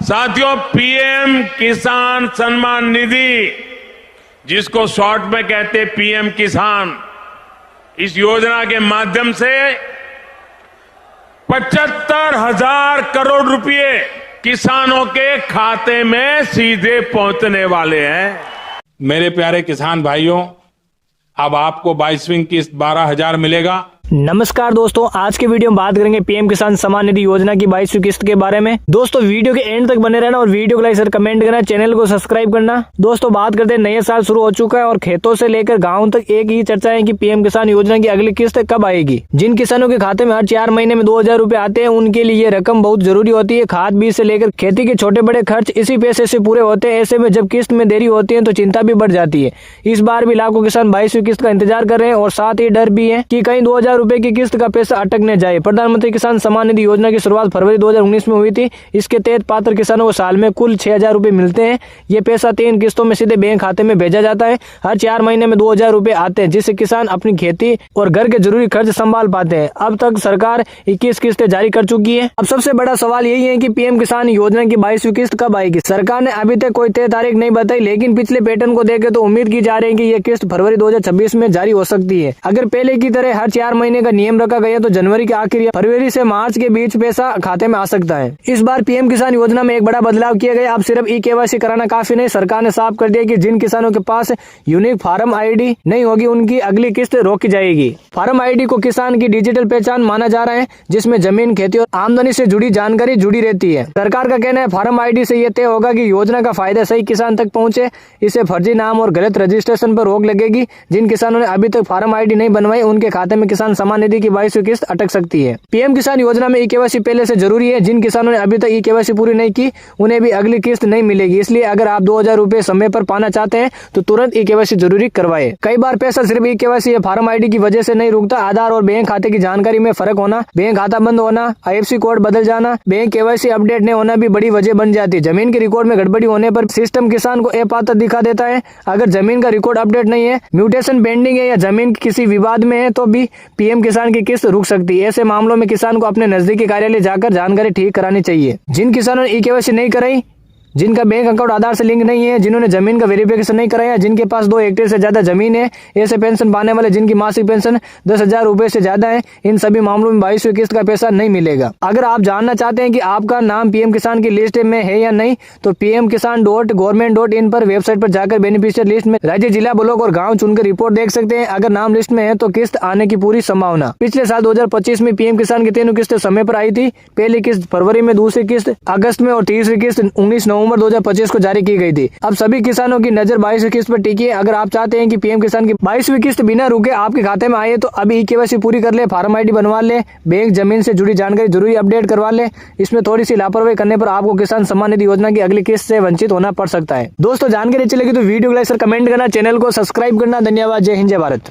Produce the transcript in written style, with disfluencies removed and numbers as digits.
साथियों, पीएम किसान सम्मान निधि, जिसको शॉर्ट में कहते पीएम किसान, इस योजना के माध्यम से 75,000 करोड़ रुपए किसानों के खाते में सीधे पहुंचने वाले हैं। मेरे प्यारे किसान भाइयों, अब आपको 22वीं किस्त 12,000 मिलेगा। नमस्कार दोस्तों, आज के वीडियो में बात करेंगे पीएम किसान सम्मान निधि योजना की 22वीं किस्त के बारे में। दोस्तों वीडियो के एंड तक बने रहना और वीडियो को लाइक शेयर कमेंट करना, चैनल को सब्सक्राइब करना। दोस्तों बात करते हैं, नया साल शुरू हो चुका है और खेतों से लेकर गाँव तक एक ही चर्चा है कि पीएम किसान योजना की अगली किस्त कब आएगी। जिन किसानों के खाते में हर 4 महीने में 2,000 रुपए आते हैं, उनके लिए ये रकम बहुत जरूरी होती है। खाद बीज से लेकर खेती के छोटे बड़े खर्च इसी पैसे से पूरे होते हैं। ऐसे में जब किस्त में देरी होती है तो चिंता भी बढ़ जाती है। इस बार भी लाखों किसान 22वीं किस्त का इंतजार कर रहे हैं और साथ ही डर भी है कि कहीं 2,000 रुपए की किस्त का पैसा अटक न जाए। प्रधानमंत्री किसान सम्मान निधि योजना की शुरुआत फरवरी 2019 में हुई थी। इसके तहत पात्र किसानों को साल में कुल 6,000 रुपए मिलते हैं। ये पैसा 3 किस्तों में सीधे बैंक खाते में भेजा जाता है। हर 4 महीने में 2,000 रुपए आते हैं, जिससे किसान अपनी खेती और घर के जरूरी खर्च संभाल पाते हैं। अब तक सरकार 21 किस्तें जारी कर चुकी है। अब सबसे बड़ा सवाल यही है कि पीएम किसान योजना की 22वीं किस्त कब आएगी। सरकार ने अभी तक कोई तय तारीख नहीं बताई, लेकिन पिछले पैटर्न को देखे तो उम्मीद की जा रही है कि यह किस्त फरवरी 2026 में जारी हो सकती है। अगर पहले की तरह हर 4 महीने का नियम रखा गया तो जनवरी के आखिर या फरवरी से मार्च के बीच पैसा खाते में आ सकता है। इस बार पीएम किसान योजना में एक बड़ा बदलाव किया गया। अब सिर्फ ई-केवाईसी कराना काफी नहीं, सरकार ने साफ कर दिया कि जिन किसानों के पास यूनिक फार्म आईडी नहीं होगी, उनकी अगली किस्त रोकी जाएगी। फार्म आईडी को किसान की डिजिटल पहचान माना जा रहा है, जिसमें जमीन, खेती और आमदनी से जुड़ी जानकारी जुड़ी रहती है। सरकार का कहना है फार्म आईडी से यह तय होगा कि योजना का फायदा सही किसान तक पहुंचे। इससे फर्जी नाम और गलत रजिस्ट्रेशन पर रोक लगेगी। जिन किसानों ने अभी तक फार्म आईडी नहीं बनवाई, उनके खाते में किसान सम्मान निधि की 22वीं किस्त अटक सकती है। पीएम किसान योजना में ई-केवाईसी पहले से जरूरी है। जिन किसानों ने अभी तक ई-केवाईसी पूरी नहीं की, उन्हें भी अगली किस्त नहीं मिलेगी। इसलिए अगर आप 2,000 रुपए समय पर पाना चाहते हैं तो तुरंत ई-केवाईसी जरूरी करवाए। कई बार पैसा सिर्फ ई-केवाईसी या फार्म आईडी की वजह से नहीं रुकता। आधार और बैंक खाते की जानकारी में फर्क होना, बैंक खाता बंद होना, IFSC कोड बदल जाना, बैंक केवाईसी अपडेट नहीं होना भी बड़ी वजह बन जाती है। जमीन के रिकॉर्ड में गड़बड़ी होने पर सिस्टम किसान को अपात्र दिखा देता है। अगर जमीन का रिकॉर्ड अपडेट नहीं है, म्यूटेशन पेंडिंग है या जमीन किसी विवाद में है तो भी पीएम किसान की किस्त रुक सकती है। ऐसे मामलों में किसान को अपने नजदीकी कार्यालय जाकर जानकारी ठीक करानी चाहिए। जिन किसानों ने ई-केवाईसी नहीं कराई, जिनका बैंक अकाउंट आधार से लिंक नहीं है, जिन्होंने जमीन का वेरिफिकेशन नहीं कराया, जिनके पास 2 हेक्टेयर से ज्यादा जमीन है, ऐसे पेंशन पाने वाले जिनकी मासिक पेंशन 10,000 रुपए से ज्यादा है, इन सभी मामलों में 22वीं किस्त का पैसा नहीं मिलेगा। अगर आप जानना चाहते हैं कि आपका नाम पीएम किसान की लिस्ट में है या नहीं, तो pmkisan.government.in पर वेबसाइट पर जाकर बेनिफिशियरी लिस्ट में राज्य, जिला, ब्लॉक और गाँव चुनकर रिपोर्ट देख सकते हैं। अगर नाम लिस्ट में है तो किस्त आने की पूरी संभावना। पिछले साल 2025 में पीएम किसान की 3 किस्तें समय पर आई थी। पहली किस्त फरवरी में, दूसरी किस्त अगस्त में और तीसरी किस्त 19 नवंबर 2025 को जारी की गई थी। अब सभी किसानों की नजर 22वीं किस्त पर टिकी है। अगर आप चाहते हैं कि पीएम किसान की 22वीं किस्त बिना रुके आपके खाते में आए तो अभी ई-केवाईसी पूरी कर ले, फार्म आईडी बनवा ले, बैंक जमीन से जुड़ी जानकारी जरूरी अपडेट करवा ले। इसमें थोड़ी सी लापरवाही करने पर आपको किसान सम्मान निधि योजना की अगली किस्त से वंचित होना पड़ सकता है। दोस्तों जानकारी अच्छी लगी तो वीडियो को लाइक और कमेंट करना, चैनल को सब्सक्राइब करना। धन्यवाद। जय हिंद, जय भारत।